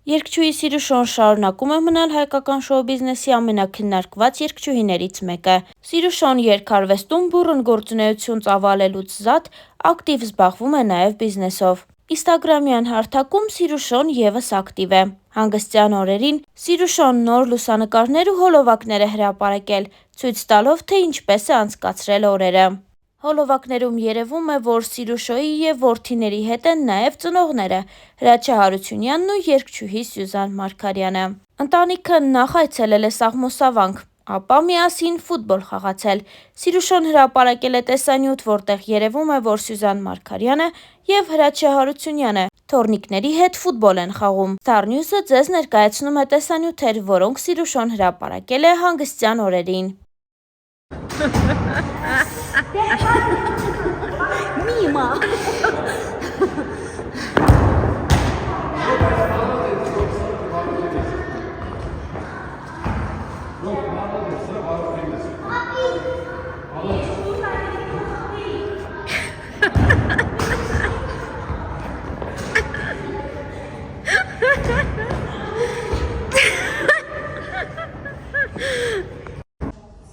Երգչուհի Սիրուշոն շարունակում է մնալ հայկական շոու բիզնեսի ամենաքննարկված երգչուհիներից մեկը։ Սիրուշոն երգարվեստում բուռն գործունեություն ծավալելուց զատ ակտիվ զբաղվում է նաև բիզնեսով։ Ինստագրամյան հարթակում Սիրուշոն ևս ակտիվ է։ Հանգստյան օրերին Սիրուշոն նոր լուսանկարներ ու հոլովակներ է հրապարակել, ցույց տալով, թե ինչպես է անցկացրել օրերը։ Հոլովակներում երևում է, որ Սիրուշոյի և որդիների հետ են նաև ծնողները՝ Հրաչյա Հարությունյանն ու երգչուհի Սյուզան Մարգարյանը։ Ընտանիքը նախ այցելել է Սաղմոսավանք, ապա միասին ֆուտբոլ խաղացել։ Սիրուշոն հրապարակել է տեսանյութ, որտեղ երևում է, որ Սյուզան Մարգարյանը և Հրաչյա Հարությունյանը թոռնիկների հետ ֆուտբոլ են խաղում։ Star News-ը ձեզ ներկայացնում է տեսանյութեր, որոնք Սիրուշոն հրապարակել է հանգստյան օրերին։ Мимо.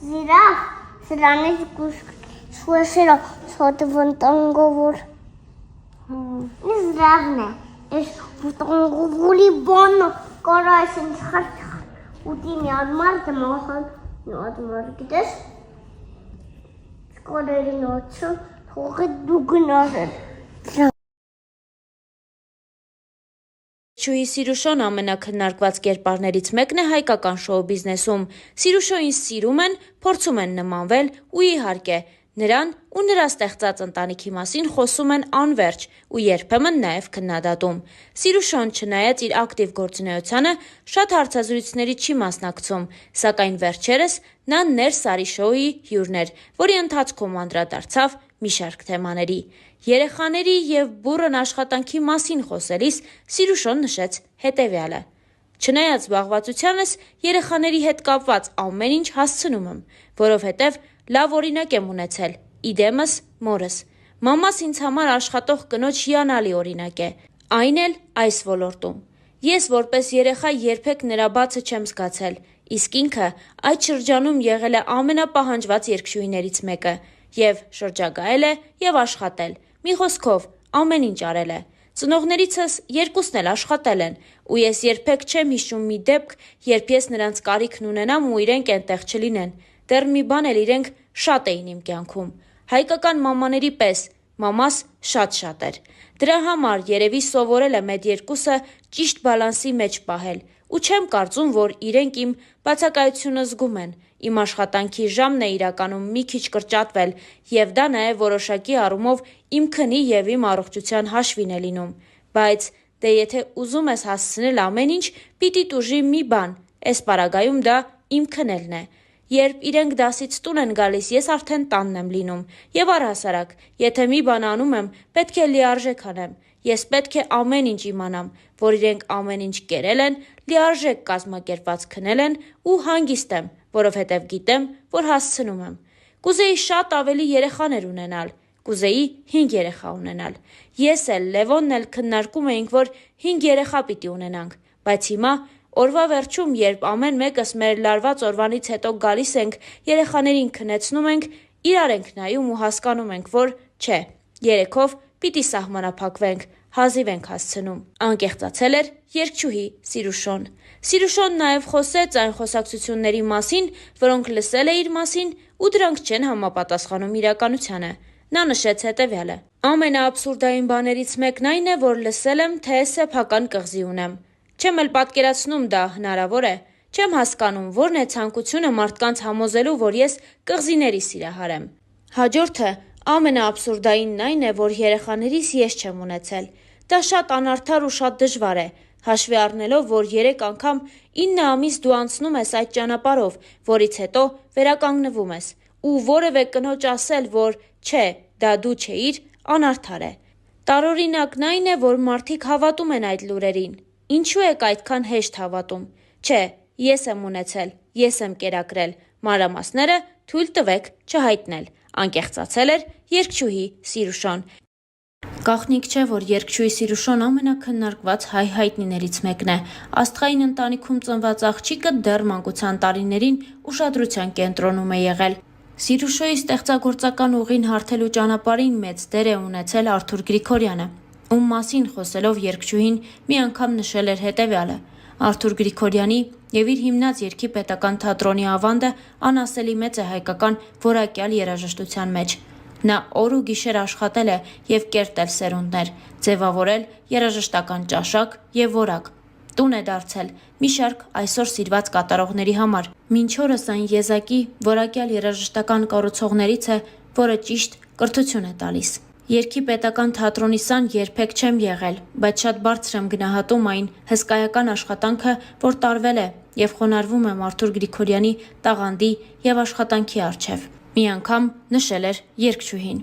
Զիրավ, սրանից կուշկուշերը սոտվն տանգովոր։ Զրավն է, ես տանգովորի բանը կարա ես ինձ խարդ ուտի մի ադմարդ մախան, մի ադմարդ գիտես, սկարերին ոցը, թողը դու գնարել։ Երգչուհի Սիրուշոն ամենաքննարկված կերպարներից մեկն է հայկական շոու բիզնեսում։ Սիրուշոյին սիրում են, փորձում են նմանվել ու իհարկե, նրան ու նրա ստեղծած ընտանիքի մասին խոսում են անվերջ ու երբեմն նաև քննադատում։ Սիրուշոն, չնայած իր ակտիվ գործունեությանը, շատ հարցազրույցների չի մասնակցում, սակայն վերջերս նա Ներ Սարի շոուի հյուրն էր, որի ընթացքում անդրադարձավ մի շարք թեմաների։ Երեխաների և բուռն աշխատանքի մասին խոսելիս Սիրուշոն նշեց հետևյալը. «Չնայած զբաղվածությանս, երեխաների հետ կապված ամեն ինչ հասցնում եմ, որովհետև լավ օրինակ եմ ունեցել, իդեմս մորս։ Մամաս ինձ համար աշխատող կնոջ հիանալի օրինակ է, այն էլ այս ոլորտում։ Ես որպես երեխա երբեք նրա բացը չեմ զգացել, իսկ ինքը այդ շրջանում եղել է ամենապահանջված երգչուհիներից մեկը և շրջագայել է և աշխատել, մի խոսքով ամեն ինչ արել է։ Ծնողներիցս երկուսն էլ աշխատել են, ու ես երբեք չեմ հիշում մի դեպք, երբ ես նրանց կարիքն ունենամ ու իրենք էնտեղ չլինեն։ Դեռ մի բան էլ իրենք շատ էին իմ կյանքում։ Հայկական մամաների պես, մամաս շատ էր։ Դրա համար երևի սովորել եմ այդ երկուսը ճիշտ բալանսի մեջ պահել, ու չեմ կարծում, որ իրենք իմ բացակայությունը զգում են։ Իմ աշխատանքի ժամն է իրականում մի քիչ կրճատվել, և դա նաև որոշակի առումով իմ քնի և իմ առողջության հաշվին է լինում։ Բայց դե եթե ուզում ես հասցնել ամեն ինչ, պիտի տուժի մի բան, էս պարագայում դա իմ քնելն է։ Երբ իրենք դասից տուն են գալիս, ես արդեն տանն եմ լինում, և առհասարակ, եթե մի բան անում եմ, պետք է լիարժեք անեմ։ Ես պետք է ամեն ինչ իմանամ, որ իրենք ամեն ինչ կերել են, լիարժեք կազմակերպված քնել են ու հանգիստ եմ, որովհետև գիտեմ, որ հասցնում եմ։ Կուզեի շատ ավելի երեխաներ ունենալ, կուզեի 5 երեխա ունենալ։ Ես էլ, Լևոնն էլ քննարկում էինք, որ 5 երեխա պիտի ունենանք, բայց հիմա օրվա վերջում, երբ ամեն մեկս մեր լարված օրվանից հետո գալիս ենք, երեխաներին քնեցնում ենք, իրար ենք նայում ու հասկանում ենք, որ չէ, երեքով պիտի սահմանափակվենք, հազիվ ենք հասցնում։ Անկեղծացել էր երգչուհի Սիրուշոն։ Սիրուշոն նաև խոսեց այն խոսակցությունների մասին, որոնք լսել է իր մասին ու դրանք չեն համապատասխանում իրականությանը։ Նա նշեց հետևյալը. «Ամենաաբսուրդային բաներից մեկն այն է, որ լսել եմ, թե սեփական կղզի ունեմ։ Չեմ էլ պատկերացնում դա հնարավոր է։ Չեմ հասկանում, որն է ցանկությունը մարդկանց համոզելու, որ ես կղզիների սիրահար եմ։ Հաջորդը ամենաաբսուրդայինն այն է, որ երեխաներիս ես չեմ ունեցել։ Դա շատ անարդար ու շատ դժվար է, հաշվի առնելով, որ 3 անգամ 9 ամիս դու անցնում ես այդ ճանապարհով, որից հետո վերականգնվում ես, ու որևէ կնոջ ասել, որ չէ, դա դու չէիր, անարդար է։ Տարօրինակն այն է, որ մարդիկ հավատում են այդ լուրերին։ Ինչու եք այդքան հեշտ հավատում։ Չէ, ես եմ ունեցել, ես եմ կերակրել, մանրամասները թույլ տվեք չհայտնել», անկեղծացել էր երգչուհի Սիրուշոն։ Գաղտնիք չէ, որ երգչուհի Սիրուշոն ամենակննարկված հայ հայտնիներից մեկն է։ Աստղային ընտանիքում ծնված աղջիկը դեռ մանկության տարիներին ուշադրության կենտրոնում է եղել։ Սիրուշոյի ստեղծագործական ուղին հարթելու ճանապարհին մեծ դեր է ունեցել Արթուր Գրիգորյանը, ում մասին խոսելով երգչուհին մի անգամ նշել էր հետևյալը. Արթուր Գրիգորյանի եւ իր հիմնած Երգի պետական թատրոնի ավանդը անասելի մեծ է հայկական որակյալ երաժշտության մեջ։ Նա օր ու գիշեր աշխատել է եւ կերտել սերունդներ, ձևավորել երաժշտական ճաշակ եւ որակ։ Տուն է դարձել մի շարք այսօր սիրված կատարողների համար։ Մինչ օրս այն եզակի որակյալ երաժշտական կառուցողներից է, որը ճիշտ կրթություն է տալիս։ Երգի պետական թատրոնի սան երբեք չեմ եղել, բայց շատ բարձր եմ գնահատում այն հսկայական աշխատանքը, որ տարվել է եւ խոնարհվում եմ Արթուր Գրիգորյանի տաղանդի եւ աշխատանքի առջեւ։ Մի անգամ նշել էր երգչուհին։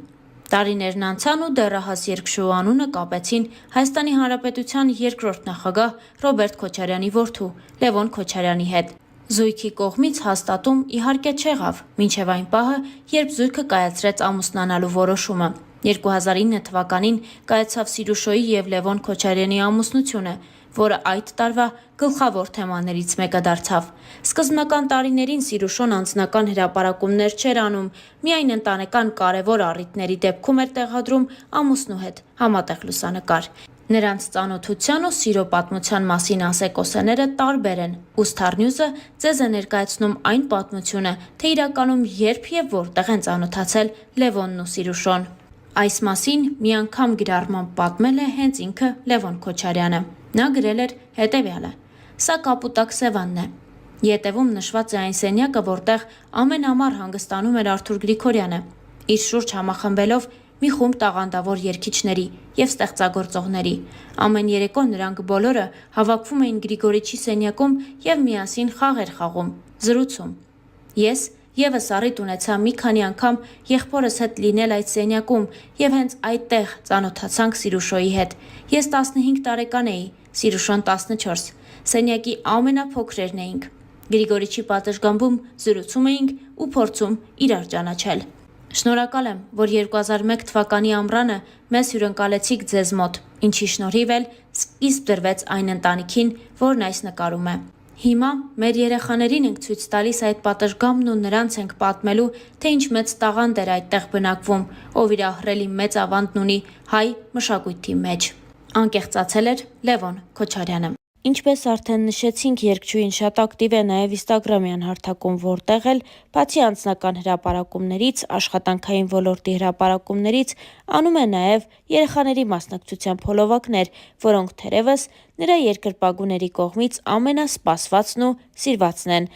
Տարիներն անցան ու դեռահաս երգչուհու անունը կապեցին Հայաստանի Հանրապետության երկրորդ նախագահ Ռոբերտ Քոչարյանի որդու Լևոն Քոչարյանի հետ։ Զույգի կողմից հաստատում իհարկե չեղավ, մինչև այն պահը, երբ զույգը կայացրեց ամուսնանալու որոշումը։ 2009 թվականին կայացավ Սիրուշոյի եւ Լևոն Քոչարյանի ամուսնությունը, որը այդ տարվա գլխավոր թեմաներից մեկը դարձավ։ Սկզբնական տարիներին Սիրուշոն անձնական հրապարակումներ չէր անում, միայն ընտանեկան կարևոր առիթների դեպքում էր տեղադրում ամուսնու հետ համատեղ լուսանկար։ Նրանց ծանոթության ու սիրո պատմության մասին ասեկոսեները տարբեր են, ու Star News-ը ձեզ է ներկայացնում այն պատմությունը, թե իրականում երբ եւ որտեղ են ծանոթացել Լևոնն ու Սիրուշոն։ Այս մասին մի անգամ գրառմամբ պատմել է հենց ինքը Լևոն Քոչարյանը։ Նա գրել էր հետևյալը. «Սա Կապուտակ Սևանն է։ Ետևում նշված է այն սենյակը, որտեղ ամեն ամառ հանգստանում էր Արթուր Գրիգորյանը, իր շուրջ համախմբելով մի խումբ տաղանդավոր երգիչների եւ ստեղծագործողների։ Ամեն երեկո նրանք բոլորը հավաքվում էին Գրիգորիչի սենյակում եւ միասին խաղեր խաղում, զրուցում։ Ես եւս առիթ ունեցա մի քանի անգամ եղբորս հետ լինել այդ սենյակում եւ հենց այդտեղ ծանոթացանք Սիրուշոյի հետ։ Ես 15 տարեկան էի, Սիրուշոն 14։ Սենյակի ամենափոքրերն էինք։ Գրիգորիչի պատշգամբում զրուցում էինք ու փորձում իրար ճանաչել։ Շնորհակալ եմ, որ 2001 թվականի ամռանը մեզ հյուրընկալեցիք ձեզ մոտ, ինչի շնորհիվ էլ սկիզբ դրվեց այն ընտանիքին, որն այս նկարում է։ Հիմա մեր երեխաներին ենք ցույց տալիս այդ պատշգամբն ու նրանց ենք պատմելու, թե ինչ մեծ տաղանդ էր այդտեղ բնակվում, ով իր ահռելի մեծ ավանդն ունի հայ մշակույթի մեջ»։ Անկեղծացել էր Լևոն Քոչարյանը։ Ինչպես արդեն նշեցինք, երգչուհին շատ ակտիվ է նաև Instagram-յան հարթակում, որտեղ էլ բացի անձնական հրապարակումներից, աշխատանքային ոլորտի հրապարակումներից անում է նաև երեխաների մասնակցության փոլովակներ, որոնք թերևս նրա երկրպագուների կողմից ամենասպասվածն ու սիրվածն են։